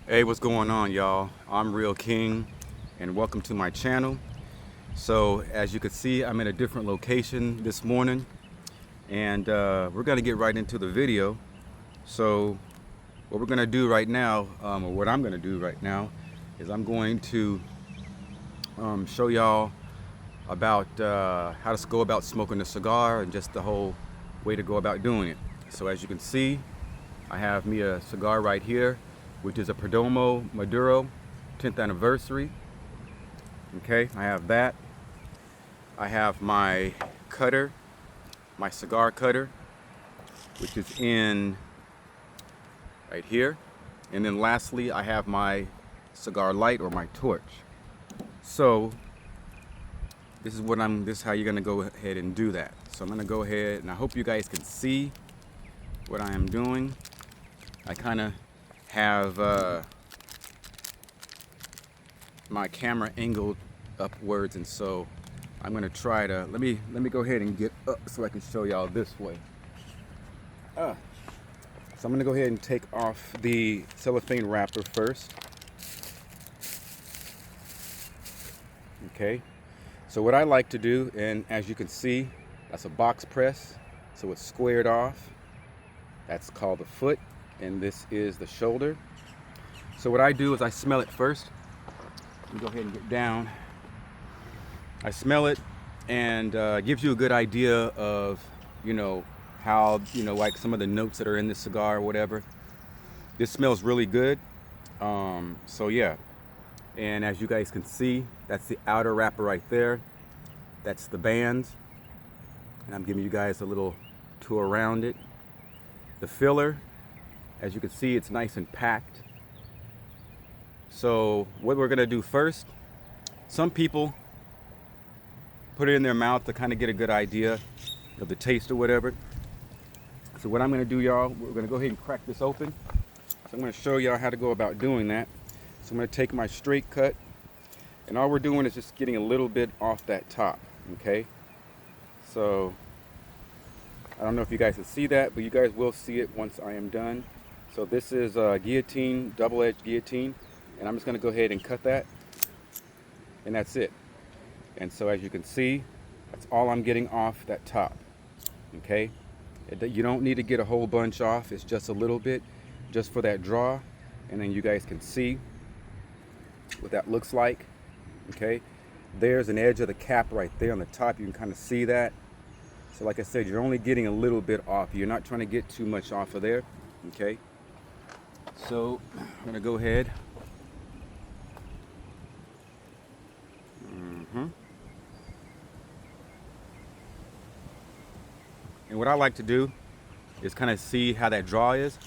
Hey, what's going on, y'all? I'm Real King, and welcome to my channel. So, as you can see, I'm in a different location this morning, and we're gonna get right into the video. So, what we're gonna do right now, or what I'm gonna do right now, is I'm going to show y'all about how to go about smoking a cigar and just the whole way to go about doing it. So, as you can see, I have me a cigar right here, which is a Perdomo Maduro 10th anniversary. Okay, I have that. I have my cutter, my cigar cutter, which is in right here. And then lastly, I have my cigar light or my torch. So this is how you're gonna go ahead and do that. So I'm gonna go ahead, and I hope you guys can see what I am doing. I kind of have my camera angled upwards, and so I'm gonna try to let me go ahead and get up so I can show y'all this way. So I'm gonna go ahead and take off the cellophane wrapper first. Okay, so what I like to do, and as you can see, that's a box press, so it's squared off. That's called the foot, and this is the shoulder. So what I do is I smell it first. Let me go ahead and get down. I smell it, and gives you a good idea of, how, like some of the notes that are in the cigar or whatever. This smells really good. So yeah, and as you guys can see, that's the outer wrapper right there. That's the band, and I'm giving you guys a little tour around it. The filler, as you can see, it's nice and packed. So what we're gonna do first, some people put it in their mouth to kind of get a good idea of the taste or whatever. So what I'm gonna do, y'all, we're gonna go ahead and crack this open. So I'm gonna show y'all how to go about doing that. So I'm gonna take my straight cut, and all we're doing is just getting a little bit off that top, okay? So I don't know if you guys can see that, but you guys will see it once I am done. So this is a guillotine, double-edged guillotine, and I'm just gonna go ahead and cut that, and that's it. And so as you can see, that's all I'm getting off that top, okay? You don't need to get a whole bunch off, it's just a little bit, just for that draw, and then you guys can see what that looks like, okay? There's an edge of the cap right there on the top, you can kind of see that. So like I said, you're only getting a little bit off. You're not trying to get too much off of there, okay? So I'm gonna go ahead. And what I like to do is kind of see how that draw is.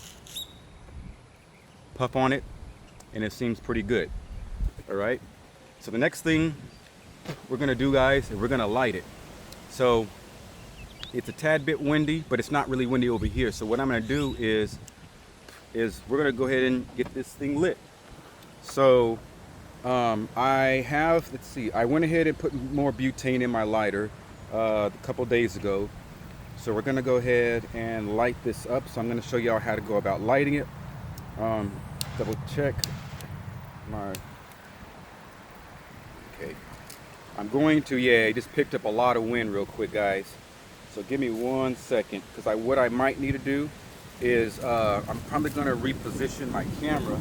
Puff on it, and it seems pretty good. All right. So the next thing we're gonna do, guys, is we're gonna light it. So it's a tad bit windy, but it's not really windy over here. So what I'm gonna do is we're gonna go ahead and get this thing lit. So I have, let's see, I went ahead and put more butane in my lighter a couple days ago. So we're gonna go ahead and light this up. So I'm gonna show y'all how to go about lighting it. Double check my, okay. I'm going to, yeah, I just picked up a lot of wind real quick, guys. So give me 1 second, because what I might need to do is I'm probably gonna reposition my camera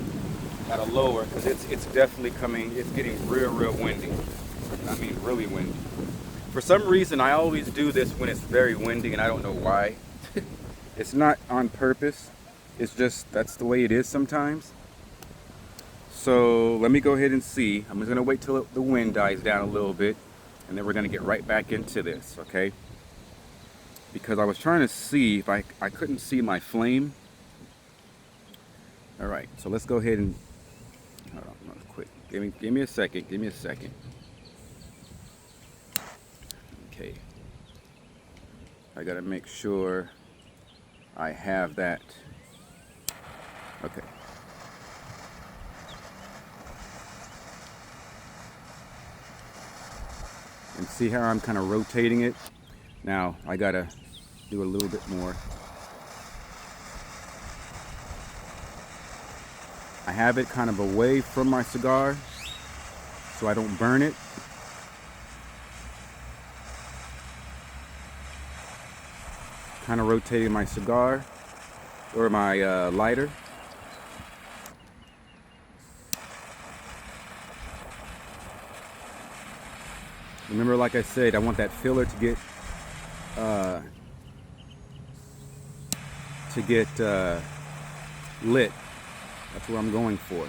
at a lower, because it's definitely coming, it's getting real windy. I mean really windy. For some reason I always do this when it's very windy, and I don't know why. It's not on purpose, it's just that's the way it is sometimes. So let me go ahead and see. I'm just gonna wait till the wind dies down a little bit, and then we're gonna get right back into this, okay? Because I was trying to see if I couldn't see my flame. All right, so let's go ahead and, hold on, real quick. Give me a second, Okay. I gotta make sure I have that. Okay. And see how I'm kind of rotating it? Now I gotta do a little bit more. I have it kind of away from my cigar so I don't burn it. Kind of rotating my cigar or my lighter. Remember, like I said, I want that filler to get lit. That's what I'm going for.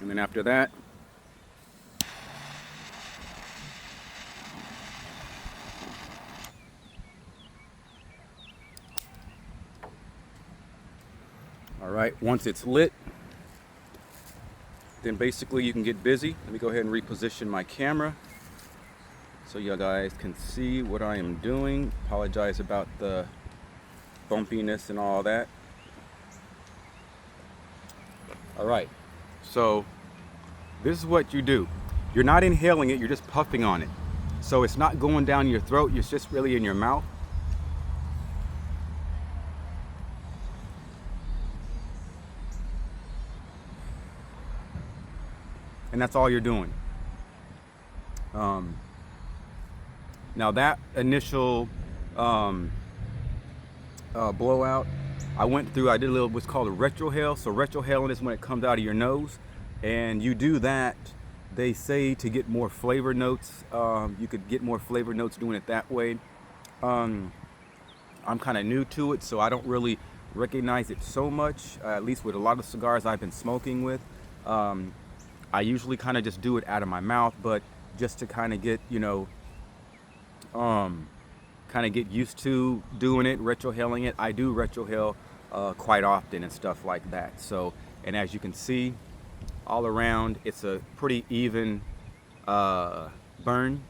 And then after that, all right, once it's lit, then basically you can get busy. Let me go ahead and reposition my camera so you guys can see what I am doing. Apologize about the bumpiness and all that. All right, so this is what you do. You're not inhaling it, you're just puffing on it. So it's not going down your throat, it's just really in your mouth. And that's all you're doing. Now that initial blowout, I did a little what's called a retrohale. So retrohaling is when it comes out of your nose, and you do that, they say, to get more flavor notes. You could get more flavor notes doing it that way. I'm kind of new to it, so I don't really recognize it so much, at least with a lot of cigars I've been smoking with. I usually kind of just do it out of my mouth, but just to kind of get, kind of get used to doing it, retrohaling it. I do retrohale quite often and stuff like that. So, and as you can see, all around, it's a pretty even burn.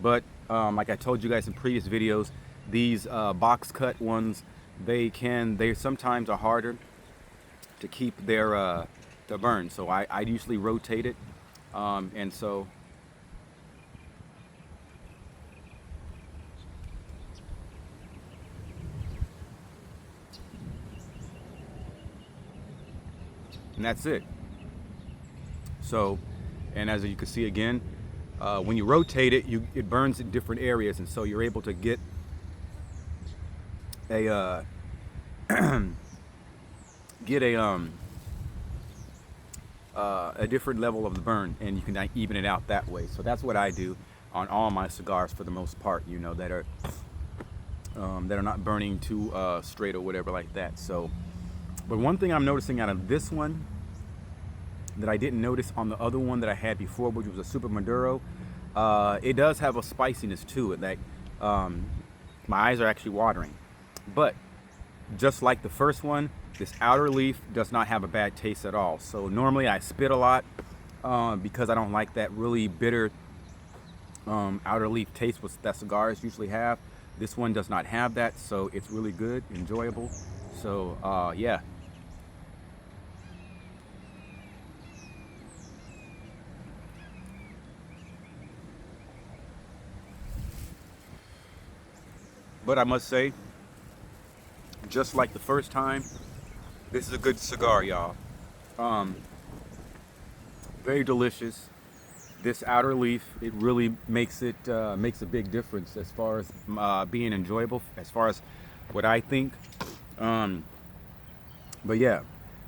But like I told you guys in previous videos, these box cut ones, they sometimes are harder to keep their to burn. So I usually rotate it, and so and that's it. So, and as you can see again, when you rotate it, it burns in different areas, and so you're able to get a a different level of the burn, and you can even it out that way. So that's what I do on all my cigars for the most part, that are not burning too straight or whatever like that. So, but one thing I'm noticing out of this one that I didn't notice on the other one that I had before, which was a Super Maduro, it does have a spiciness to it that my eyes are actually watering. But just like the first one, this outer leaf does not have a bad taste at all. So normally I spit a lot because I don't like that really bitter outer leaf taste that cigars usually have. This one does not have that, so it's really good, enjoyable. So yeah. But I must say, just like the first time, this is a good cigar, y'all. Very delicious. This outer leaf, it really makes a big difference as far as being enjoyable, as far as what I think. But yeah,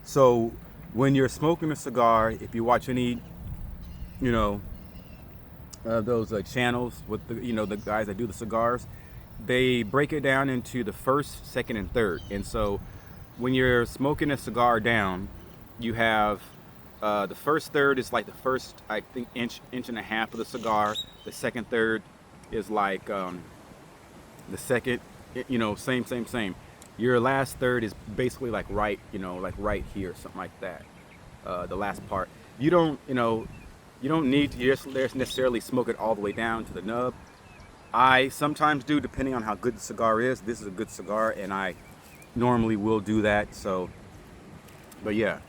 so when you're smoking a cigar, if you watch any, those channels with the guys that do the cigars, they break it down into the first, second, and third. And so when you're smoking a cigar down, you have the first third is like the first, I think, inch and a half of the cigar. The second third is like the second, same. Your last third is basically like right right here, something like that. The last part. You don't need to just necessarily smoke it all the way down to the nub. I sometimes do, depending on how good the cigar is. This is a good cigar, and I normally will do that. So, but yeah,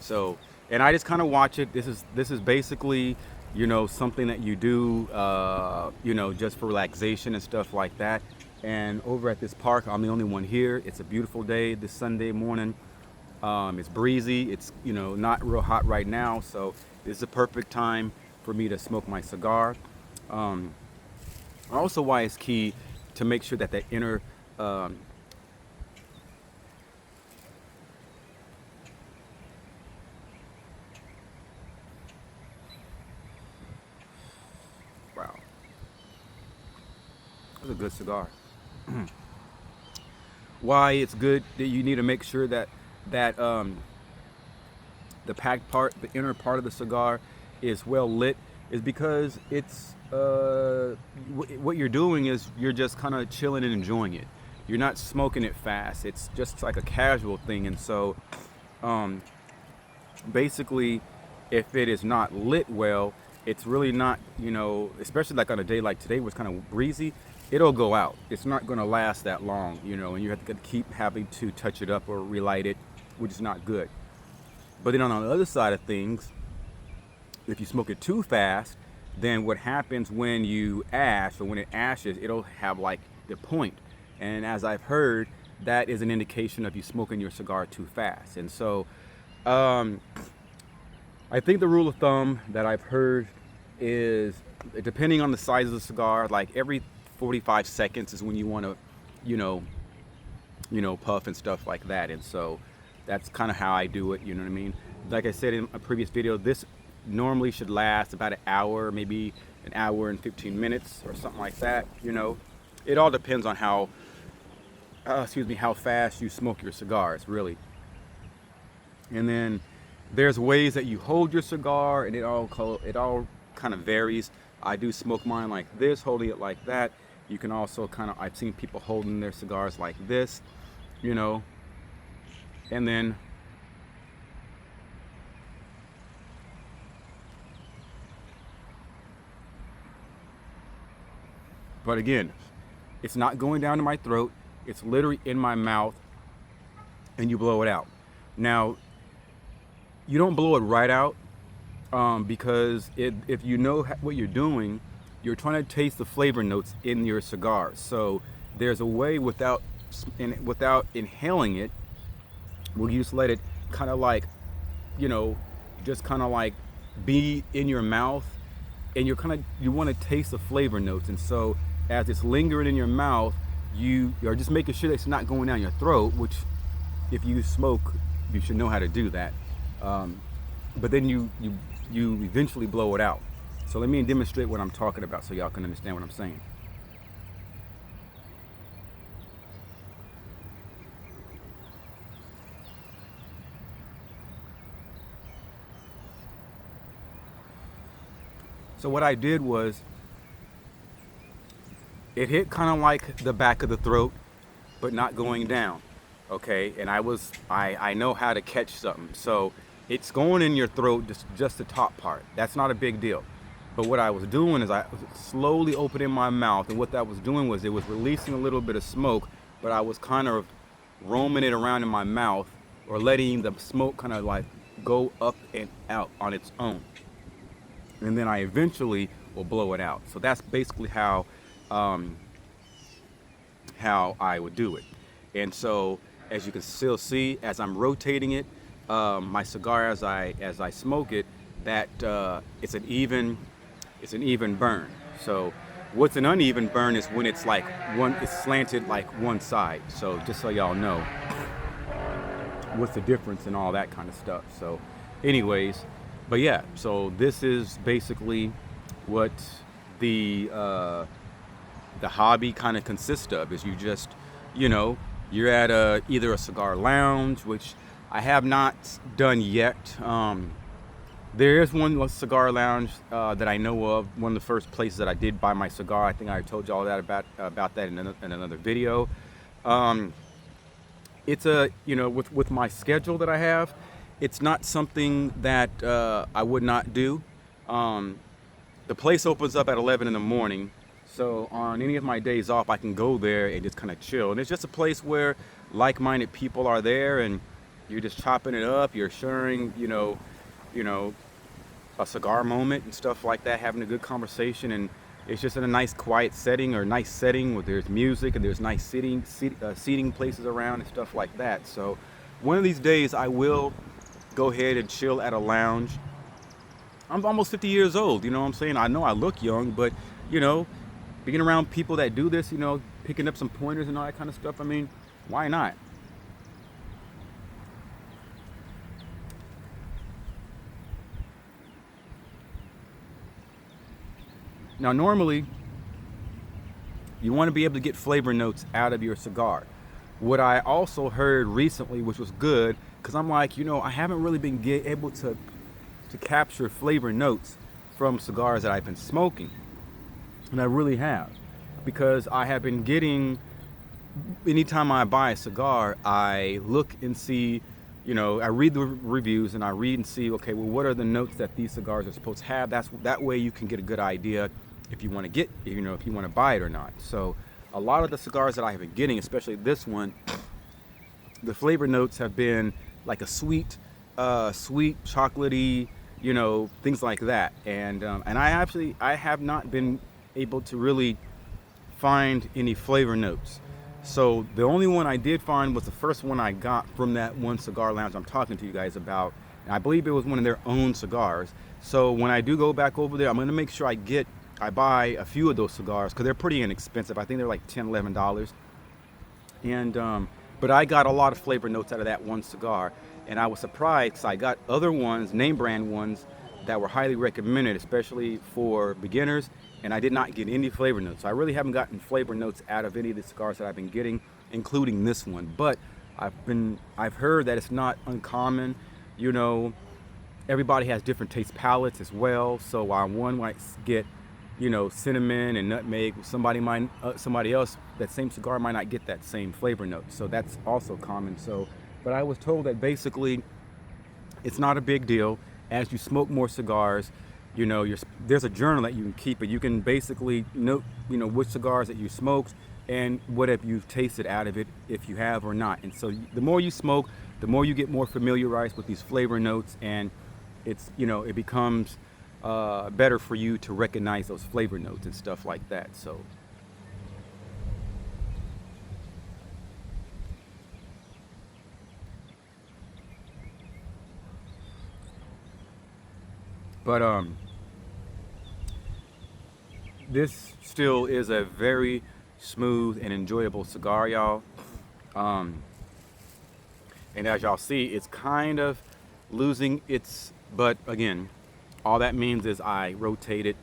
so, and I just kind of watch it. This is basically, something that you do, just for relaxation and stuff like that. And over at this park, I'm the only one here. It's a beautiful day this Sunday morning. It's breezy. It's, you know, not real hot right now, so this is a perfect time for me to smoke my cigar. Also, why it's key to make sure that that inner wow, that's a good cigar. Why it's good that you need to make sure that the packed part, the inner part of the cigar, is well lit, is because it's what you're doing is you're just kind of chilling and enjoying it. You're not smoking it fast. It's just like a casual thing, and so basically, if it is not lit well, it's really not, you know, especially like on a day like today where it's kind of breezy, it'll go out. It's not going to last that long, you know, and you have to keep having to touch it up or relight it, which is not good. But then on the other side of things, if you smoke it too fast, then what happens when you ash, or when it ashes, it'll have like the point. And as I've heard, that is an indication of you smoking your cigar too fast. And so I think the rule of thumb that I've heard is, depending on the size of the cigar, like every 45 seconds is when you want to, you know, puff and stuff like that. And so that's kind of how I do it, you know what I mean? Like I said in a previous video, this normally should last about an hour, maybe an hour and 15 minutes or something like that, you know. It all depends on how, how fast you smoke your cigars, really. And then there's ways that you hold your cigar, and it all kind of varies. I do smoke mine like this, holding it like that. You can also I've seen people holding their cigars like this, you know. And then but again, it's not going down to my throat. It's literally in my mouth, and you blow it out. Now, you don't blow it right out because if you know what you're doing, you're trying to taste the flavor notes in your cigar. So there's a way without inhaling it, where you just let it kind of like, you know, just kind of like be in your mouth, and you want to taste the flavor notes. And so as it's lingering in your mouth, you are just making sure that it's not going down your throat, which if you smoke, you should know how to do that. But then you eventually blow it out. So let me demonstrate what I'm talking about so y'all can understand what I'm saying. So what I did was, it hit kind of like the back of the throat, but not going down, okay? And I know how to catch something. So it's going in your throat, just the top part. That's not a big deal. But what I was doing is I was slowly opening my mouth, and what that was doing was it was releasing a little bit of smoke, but I was kind of roaming it around in my mouth, or letting the smoke kind of like go up and out on its own. And then I eventually will blow it out. So that's basically how I would do it. And so as you can still see, as I'm rotating it, my cigar, as I smoke it, that it's an even burn. So what's an uneven burn is when it's like it's slanted like one side. So just so y'all know what's the difference and all that kind of stuff. So anyways, but yeah, so this is basically what the hobby kind of consists of. Is you just, you know, you're at either a cigar lounge, which I have not done yet. There is one cigar lounge that I know of. One of the first places that I did buy my cigar. I think I told you all that about that in another video. It's with my schedule that I have, it's not something that I would not do. The place opens up at 11 in the morning, so on any of my days off, I can go there and just kind of chill. And it's just a place where like-minded people are there, and you're just chopping it up. You're sharing, you know, a cigar moment and stuff like that, having a good conversation. And It's just in a nice quiet setting or nice setting where there's music and there's nice seating places around and stuff like that. So one of these days I will go ahead and chill at a lounge. I'm almost 50 years old, you know what I'm saying? I know I look young, but you know, being around people that do this, you know, picking up some pointers and all that kind of stuff, I mean, why not? Now, normally, you want to be able to get flavor notes out of your cigar. What I also heard recently, which was good, because I'm like, you know, I haven't really been able to capture flavor notes from cigars that I've been smoking. And I really have. Because I have been getting, anytime I buy a cigar, I look and see, you know, I read the reviews and I read and see, okay, well, what are the notes that these cigars are supposed to have? That way you can get a good idea if you want to get, you know, if you want to buy it or not. So a lot of the cigars that I have been getting, especially this one, the flavor notes have been like a sweet, chocolatey, you know, things like that. And I have not been able to really find any flavor notes. So the only one I did find was the first one I got from that one cigar lounge I'm talking to you guys about. And I believe it was one of their own cigars. So when I do go back over there, I'm going to make sure I buy a few of those cigars because they're pretty inexpensive. I think they're like $10, $11. And but I got a lot of flavor notes out of that one cigar, and I was surprised because I got other ones, name brand ones, that were highly recommended, especially for beginners, and I did not get any flavor notes. So I really haven't gotten flavor notes out of any of the cigars that I've been getting, including this one. But I've heard that it's not uncommon, you know, everybody has different taste palettes as well. So while one might get, you know, cinnamon and nutmeg, somebody else, that same cigar might not get that same flavor note. So that's also common. So, but I was told that basically it's not a big deal. As you smoke more cigars, you know, there's a journal that you can keep, and you can basically note, you know, which cigars that you smoked and what have you tasted out of it, if you have or not. And so the more you smoke, the more you get more familiarized with these flavor notes, and it's, you know, it becomes better for you to recognize those flavor notes and stuff like that. So but this still is a very smooth and enjoyable cigar, y'all. And as y'all see, it's kind of losing its, but again, all that means is I rotate it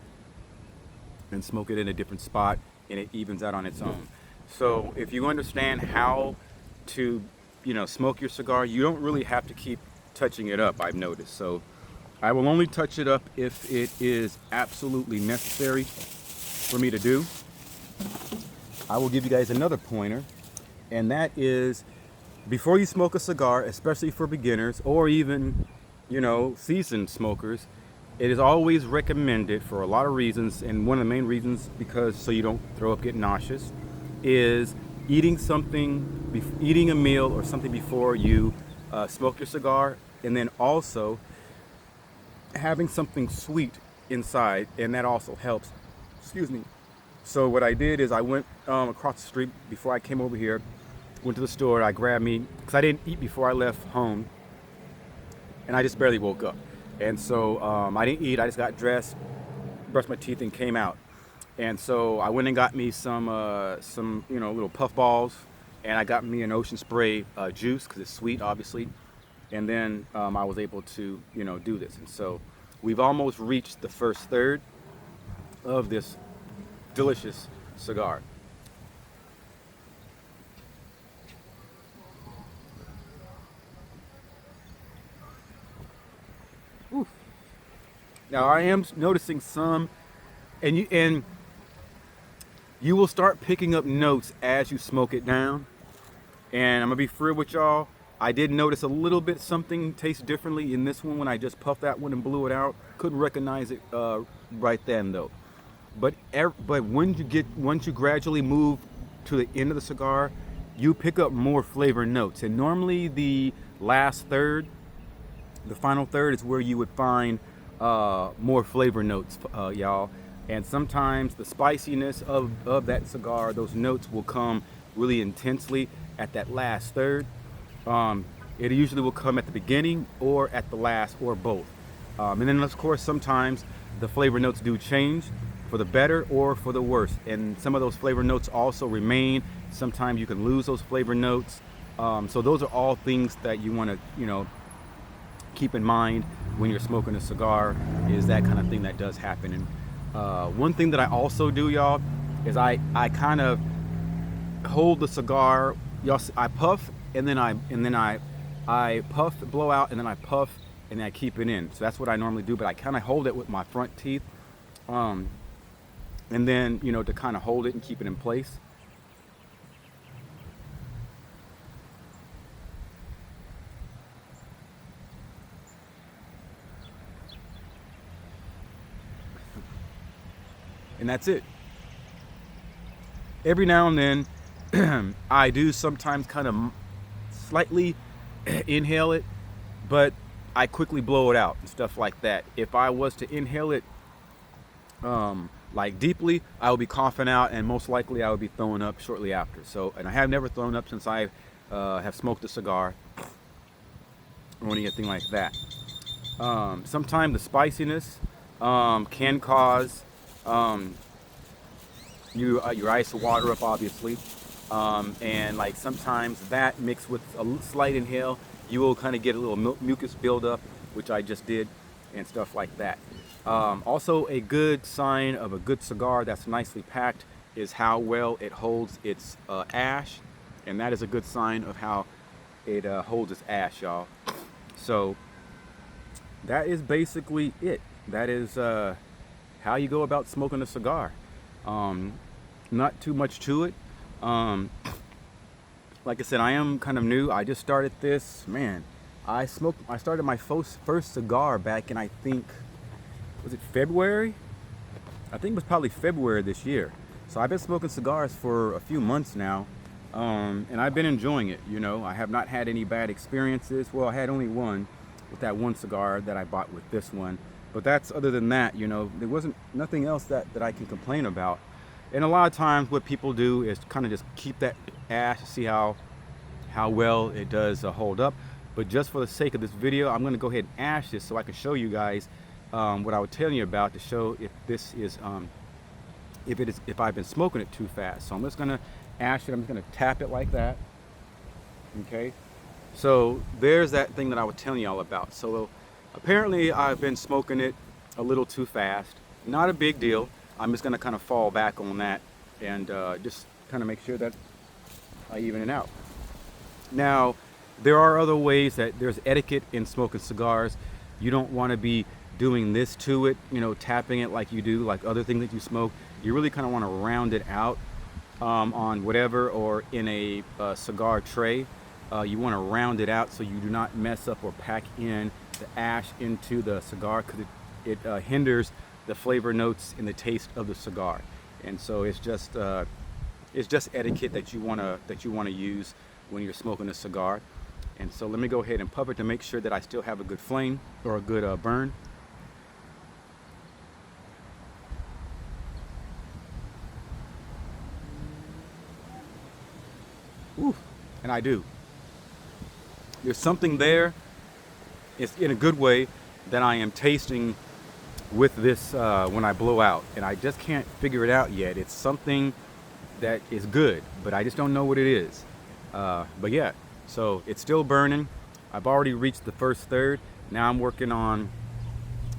and smoke it in a different spot, and it evens out on its own. So if you understand how to, you know, smoke your cigar, you don't really have to keep touching it up, I've noticed. So I will only touch it up if it is absolutely necessary for me to do. I will give you guys another pointer, and that is, before you smoke a cigar, especially for beginners or even, you know, seasoned smokers, it is always recommended for a lot of reasons, and one of the main reasons, because so you don't throw up, get nauseous, is eating a meal or something before you smoke your cigar, and then also having something sweet inside, and that also helps. Excuse me. So what I did is I went across the street before I came over here, went to the store, I grabbed me, because I didn't eat before I left home, and I just barely woke up. And so I didn't eat, I just got dressed, brushed my teeth, and came out. And so I went and got me some you know, little puff balls, and I got me an Ocean Spray juice, because it's sweet, obviously. And then I was able to, you know, do this. And so we've almost reached the first third of this delicious cigar. Oof. Now I am noticing some, and you will start picking up notes as you smoke it down. And I'm gonna be real with y'all. I did notice a little bit something tastes differently in this one when I just puffed that one and blew it out. Couldn't recognize it right then though. But once you gradually move to the end of the cigar, you pick up more flavor notes. And normally the last third, the final third, is where you would find more flavor notes, y'all. And sometimes the spiciness of that cigar, those notes will come really intensely at that last third. It usually will come at the beginning or at the last, or both. And then of course sometimes the flavor notes do change for the better or for the worse. And some of those flavor notes also remain. Sometimes you can lose those flavor notes. So those are all things that you want to, keep in mind when you're smoking a cigar, is that kind of thing that does happen. And one thing that I also do, y'all, is I kind of hold the cigar. Y'all, I puff and then I puff, blow out, and then I puff and then I keep it in. So that's what I normally do, but I kind of hold it with my front teeth. And then, to kind of hold it and keep it in place. And that's it. Every now and then, I do sometimes kind of slightly inhale it, but I quickly blow it out and stuff like that. If I was to inhale it like deeply, I would be coughing out, and most likely I would be throwing up shortly after. So, and I have never thrown up since I have smoked a cigar or anything like that. Sometimes the spiciness can cause your ice to water up, obviously, and like sometimes that mixed with a slight inhale, you will kind of get a little mucus buildup, which I just did, and stuff like that. Also, a good sign of a good cigar that's nicely packed is how well it holds its ash, and that is a good sign of how it holds its ash, y'all. So that is basically it. That is how you go about smoking a cigar. Not too much to it. Like I said, I am kind of new. I just started this, man. I started my first cigar back in, I think, was it February? I think it was probably February this year. So I've been smoking cigars for a few months now, and I've been enjoying it. I have not had any bad experiences. Well, I had only one with that one cigar that I bought with this one. But other than that, there wasn't nothing else that I can complain about. And a lot of times what people do is kind of just keep that ash to see how well it does hold up. But just for the sake of this video, I'm going to go ahead and ash this so I can show you guys what I was telling you about, to show if this is if I've been smoking it too fast. So I'm just going to ash it. I'm just going to tap it like that. Okay. So there's that thing that I was telling y'all about. So apparently I've been smoking it a little too fast. Not a big deal. I'm just going to kind of fall back on that and just kind of make sure that I even it out. Now, there are other ways that there's etiquette in smoking cigars. You don't want to be doing this to it, tapping it like you do like other things that you smoke. You really kind of want to round it out on whatever, or in a cigar tray. You want to round it out so you do not mess up or pack in the ash into the cigar, because it hinders the flavor notes and the taste of the cigar. And so it's just etiquette that you want to use when you're smoking a cigar. And so let me go ahead and puff it to make sure that I still have a good flame, or a good burn. Ooh, and I do. There's something there, it's in a good way, that I am tasting with this when I blow out, and I just can't figure it out yet. It's something that is good, but I just don't know what it is. But yeah, so it's still burning. I've already reached the first third. Now I'm working on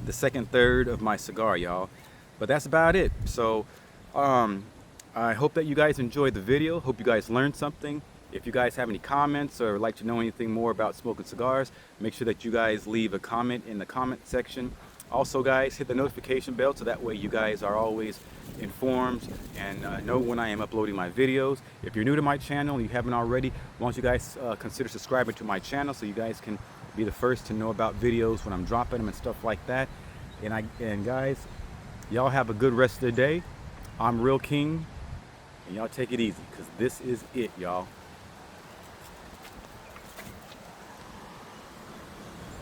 the second third of my cigar, y'all. But that's about it. So I hope that you guys enjoyed the video. Hope you guys learned something. If you guys have any comments or would like to know anything more about smoking cigars, make sure that you guys leave a comment in the comment section. Also, guys, hit the notification bell so that way you guys are always informed and know when I am uploading my videos. If you're new to my channel and you haven't already, why don't you guys consider subscribing to my channel so you guys can be the first to know about videos when I'm dropping them and stuff like that. And guys, y'all have a good rest of the day. I'm Ri'LL King, and y'all take it easy, because this is it, y'all.